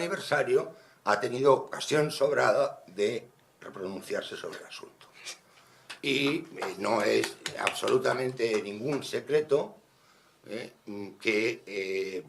aniversario ha tenido ocasión sobrada de pronunciarse sobre el asunto. Y no es absolutamente ningún secreto que,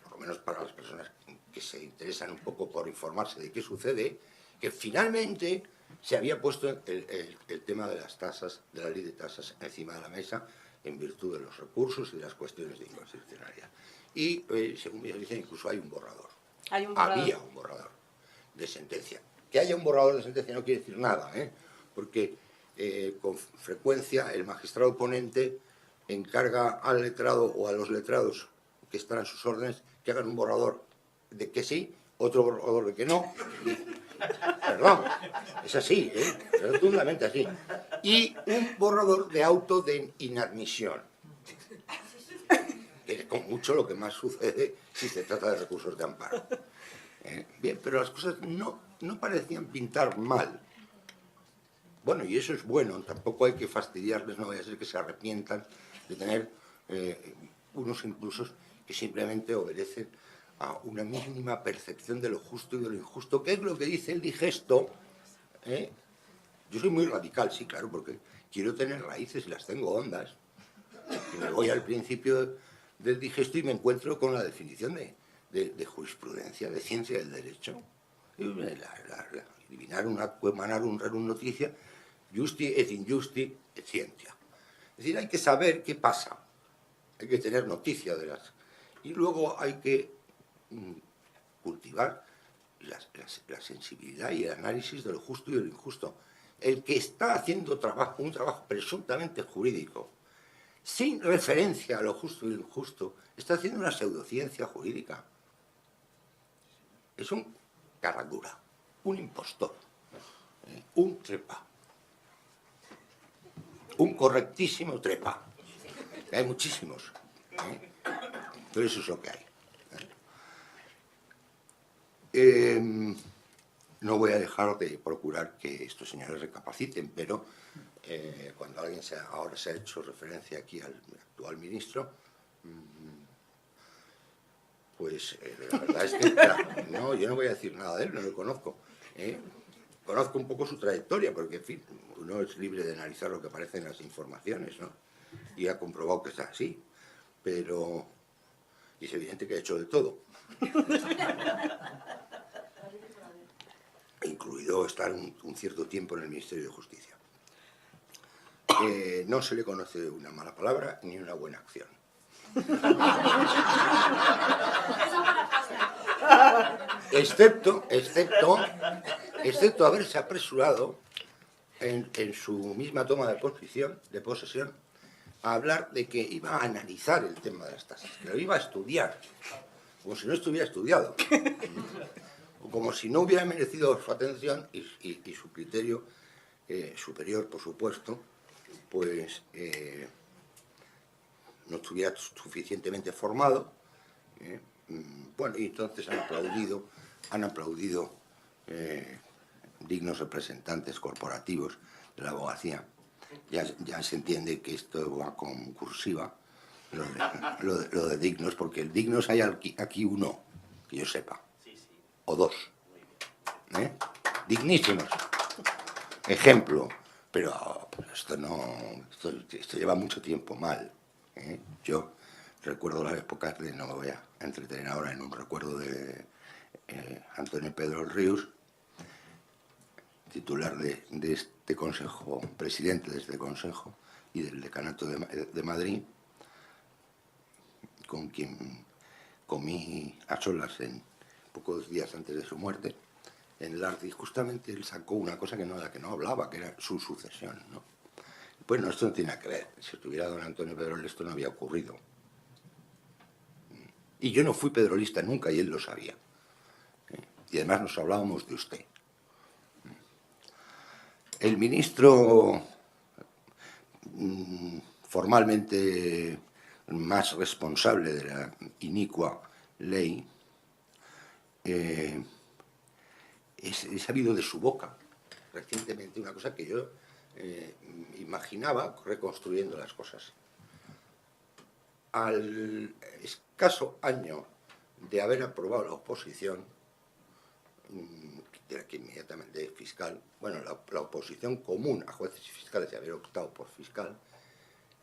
por lo menos para las personas que se interesan un poco por informarse de qué sucede, que finalmente se había puesto el tema de las tasas, de la ley de tasas, encima de la mesa en virtud de los recursos y de las cuestiones de inconstitucionalidad. Y, según me dicen, incluso hay un borrador. Había un borrador de sentencia. Que haya un borrador de sentencia no quiere decir nada, porque con frecuencia el magistrado ponente encarga al letrado o a los letrados que están a sus órdenes que hagan un borrador de que sí, otro borrador de que no. Perdón, es así, es rotundamente así. Y un borrador de auto de inadmisión, que es con mucho lo que más sucede si se trata de recursos de amparo. Bien, pero las cosas no parecían pintar mal. Bueno, y eso es bueno, tampoco hay que fastidiarles, no vaya a ser que se arrepientan de tener unos impulsos que simplemente obedecen a una mínima percepción de lo justo y de lo injusto, que es lo que dice el digesto. Yo soy muy radical, sí, claro, porque quiero tener raíces y las tengo hondas. Y me voy al principio del digesto y me encuentro con la definición de jurisprudencia, de ciencia del derecho. Eliminar emanar un rerum noticia, justi et injusti et scientia. Es decir, hay que saber qué pasa, hay que tener noticia de las... Y luego hay que cultivar la sensibilidad y el análisis de lo justo y de lo injusto. El que está haciendo un trabajo presuntamente jurídico, sin referencia a lo justo y lo injusto, está haciendo una pseudociencia jurídica. Es un carradura, un impostor, un trepa, un correctísimo trepa. Hay muchísimos, pero eso es lo que hay. No voy a dejar de procurar que estos señores recapaciten, pero cuando alguien ahora se ha hecho referencia aquí al actual ministro, pues la verdad es que, claro, no, yo no voy a decir nada de él, no lo conozco. Conozco un poco su trayectoria, porque, en fin, uno es libre de analizar lo que aparece en las informaciones, ¿no? Y ha comprobado que está así, pero es evidente que ha hecho de todo. Incluido estar un cierto tiempo en el Ministerio de Justicia. No se le conoce una mala palabra ni una buena acción. Excepto haberse apresurado en su misma toma de posesión a hablar de que iba a analizar el tema de las tasas, que lo iba a estudiar, como si no estuviera estudiado, o como si no hubiera merecido su atención y su criterio superior, por supuesto, pues no estuviera suficientemente formado. Bueno, y entonces han aplaudido dignos representantes corporativos de la abogacía. Ya se entiende que esto va con cursiva, lo de dignos, porque el dignos hay aquí uno, que yo sepa, o dos. Dignísimos. Ejemplo, pero esto lleva mucho tiempo mal. Yo recuerdo las épocas no me voy a entretener ahora en un recuerdo de Antonio Pedro Ríos, titular de este consejo, presidente de este consejo y del decanato de Madrid, con quien comí a solas pocos días antes de su muerte en el Arce, y justamente él sacó una cosa de la que no hablaba, que era su sucesión, ¿no? Pues no, esto no tiene nada que ver. Si estuviera don Antonio Pedrol, esto no había ocurrido. Y yo no fui pedrolista nunca, y él lo sabía. Y además nos hablábamos de usted. El ministro, formalmente más responsable de la inicua ley, he sabido de su boca recientemente una cosa que yo imaginaba reconstruyendo las cosas. Al escaso año de haber aprobado la oposición, de la que inmediatamente fiscal, bueno, la oposición común a jueces y fiscales de haber optado por fiscal,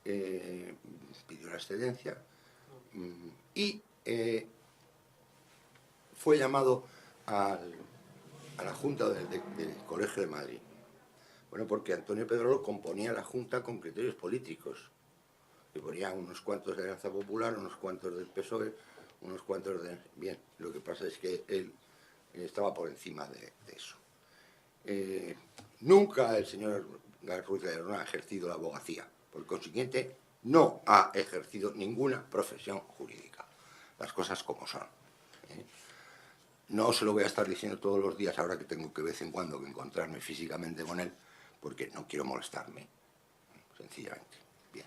pidió la excedencia y fue llamado a la Junta del Colegio de Madrid. Bueno, porque Antonio Pedrolo componía la Junta con criterios políticos. Y ponía unos cuantos de Alianza Popular, unos cuantos del PSOE, unos cuantos de... Bien, lo que pasa es que él estaba por encima de eso. Nunca el señor Ruiz Gallardón ha ejercido la abogacía. Por consiguiente, no ha ejercido ninguna profesión jurídica. Las cosas como son. No se lo voy a estar diciendo todos los días ahora que tengo que de vez en cuando que encontrarme físicamente con él, porque no quiero molestarme, sencillamente. Bien.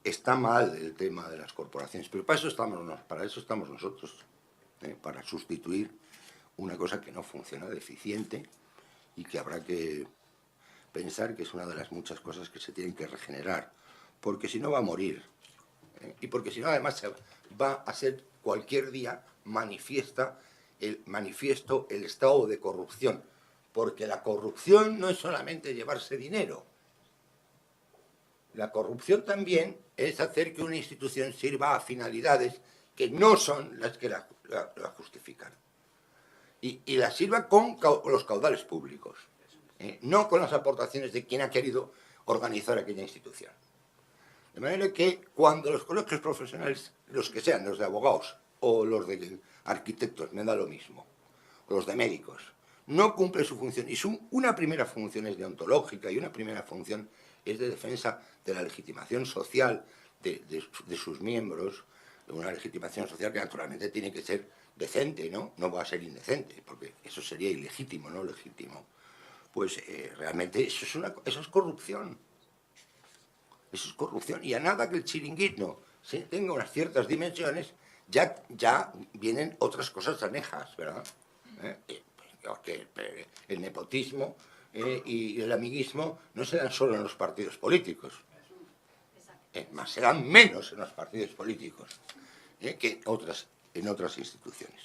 Está mal el tema de las corporaciones, pero para eso estamos nosotros, para sustituir una cosa que no funciona deficiente y que habrá que pensar que es una de las muchas cosas que se tienen que regenerar, porque si no va a morir, y porque si no además va a ser cualquier día manifiesto el estado de corrupción, porque la corrupción no es solamente llevarse dinero, la corrupción también es hacer que una institución sirva a finalidades que no son las que la justifican. Y la sirva con los caudales públicos, no con las aportaciones de quien ha querido organizar aquella institución. De manera que cuando los colegios profesionales, los que sean, los de abogados o los de arquitectos, me da lo mismo, o los de médicos, no cumplen su función, y una primera función es deontológica y una primera función es de defensa de la legitimación social de sus miembros, de una legitimación social que naturalmente tiene que ser decente, ¿no? No va a ser indecente, porque eso sería ilegítimo, no legítimo. Pues realmente eso es corrupción. Eso es corrupción. Y a nada que el chiringuito tenga unas ciertas dimensiones, ya vienen otras cosas anejas, ¿verdad? El nepotismo y el amiguismo no se dan solo en los partidos políticos, más se dan menos en los partidos políticos que en otras instituciones.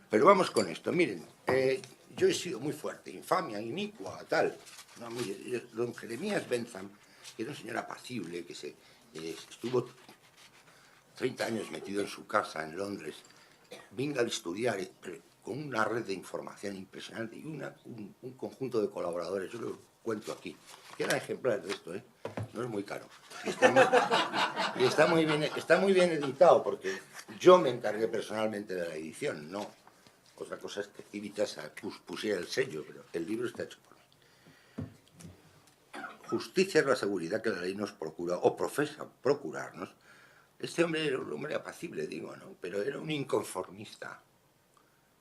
Pero vamos con esto. Miren, yo he sido muy fuerte, infamia, inicua, tal. No, mire, don Jeremías Bentham, que era un señor apacible, que estuvo 30 años metido en su casa en Londres, vino a estudiar con una red de información impresionante y un conjunto de colaboradores, yo lo cuento aquí, que eran ejemplares de esto, no es muy caro. Y está muy bien editado, porque yo me encargué personalmente de la edición, no. Otra cosa es que Civitas pusiera el sello, pero el libro está hecho por mí. Justicia es la seguridad que la ley nos procura, o profesa procurarnos. Este hombre era un hombre apacible, digo, ¿no? Pero era un inconformista.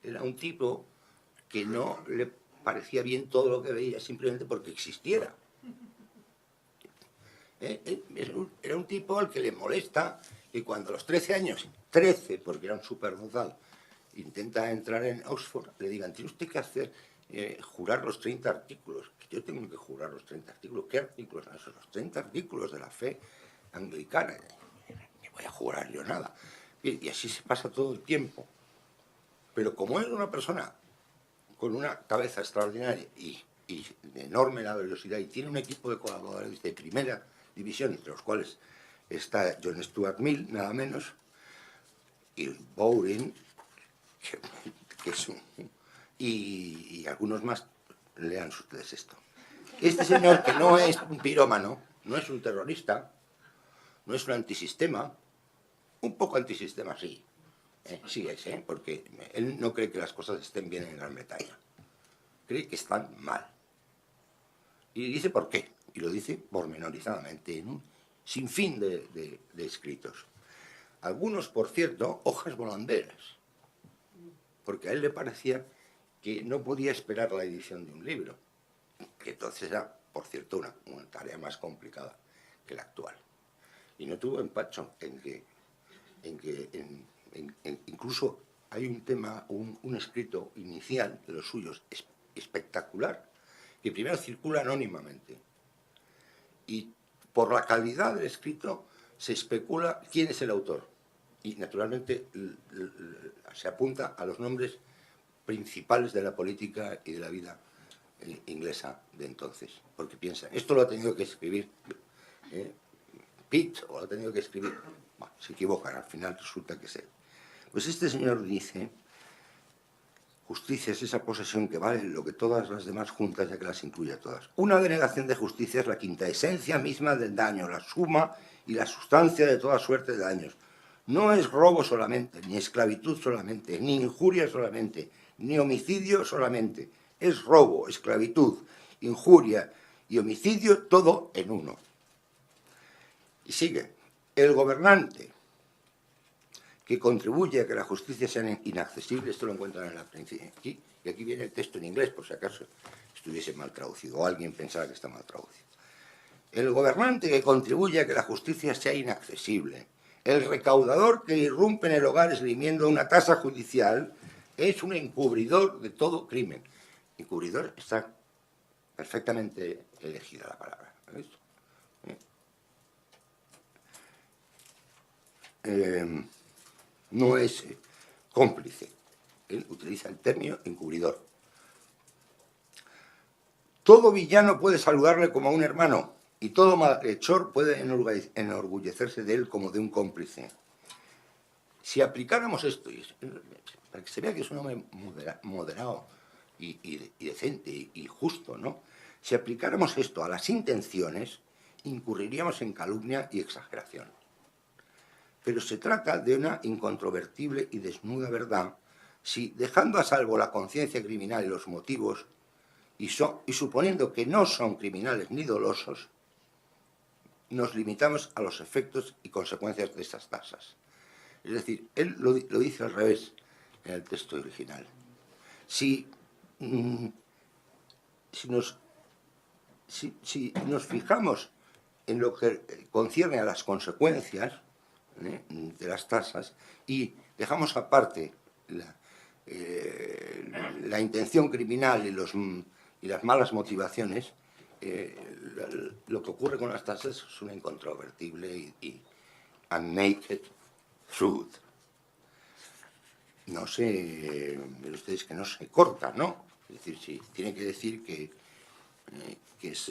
Era un tipo que no le parecía bien todo lo que veía simplemente porque existiera. Era un tipo al que le molesta que cuando a los 13 años, 13, porque era un superdotado, intenta entrar en Oxford, le digan, tiene usted que hacer, jurar los 30 artículos. Yo tengo que jurar los 30 artículos. ¿Qué artículos son esos? Los 30 artículos de la fe anglicana. No voy a jurar yo nada. Y así se pasa todo el tiempo. Pero como es una persona con una cabeza extraordinaria y de enorme laboriosidad, y tiene un equipo de colaboradores de primera división, entre los cuales está John Stuart Mill, nada menos, y Bowring, que es y algunos más, lean ustedes esto. Este señor, que no es un pirómano, no es un terrorista, no es un antisistema, un poco antisistema sí, sí es, porque él no cree que las cosas estén bien en Gran Bretaña, cree que están mal. Y dice por qué, y lo dice pormenorizadamente en un sinfín de escritos. Algunos, por cierto, hojas volanderas, porque a él le parecía que no podía esperar la edición de un libro, que entonces era, por cierto, una tarea más complicada que la actual. Y no tuvo empacho en que incluso hay un tema, un escrito inicial de los suyos espectacular, que primero circula anónimamente, y por la calidad del escrito se especula quién es el autor. Y, naturalmente, se apunta a los nombres principales de la política y de la vida inglesa de entonces, porque piensan, esto lo ha tenido que escribir Pitt, o lo ha tenido que escribir... Bueno, se equivocan, al final resulta que es él. Pues este señor dice: justicia es esa posesión que vale lo que todas las demás juntas, ya que las incluye a todas. Una denegación de justicia es la quinta esencia misma del daño, la suma y la sustancia de toda suerte de daños. No es robo solamente, ni esclavitud solamente, ni injuria solamente, ni homicidio solamente. Es robo, esclavitud, injuria y homicidio, todo en uno. Y sigue: el gobernante que contribuye a que la justicia sea inaccesible, esto lo encuentran en la principio aquí, y aquí viene el texto en inglés, por si acaso estuviese mal traducido, o alguien pensara que está mal traducido. El gobernante que contribuye a que la justicia sea inaccesible, el recaudador que irrumpe en el hogar esgrimiendo una tasa judicial, es un encubridor de todo crimen. Encubridor está perfectamente elegida la palabra, ¿veis? No es cómplice. Él utiliza el término encubridor. Todo villano puede saludarle como a un hermano y todo malhechor puede enorgullecerse de él como de un cómplice. Si aplicáramos esto, para que se vea que es un hombre moderado y decente y justo, ¿no? Si aplicáramos esto a las intenciones, incurriríamos en calumnia y exageración. Pero se trata de una incontrovertible y desnuda verdad si, dejando a salvo la conciencia criminal y los motivos, y suponiendo que no son criminales ni dolosos, nos limitamos a los efectos y consecuencias de esas tasas. Es decir, él lo dice al revés en el texto original. Si nos fijamos en lo que concierne a las consecuencias de las tasas y dejamos aparte la intención criminal y las malas motivaciones, lo que ocurre con las tasas es una incontrovertible y unnaked truth. No sé, ven ustedes que no se corta, ¿no? Es decir, si tiene que decir que es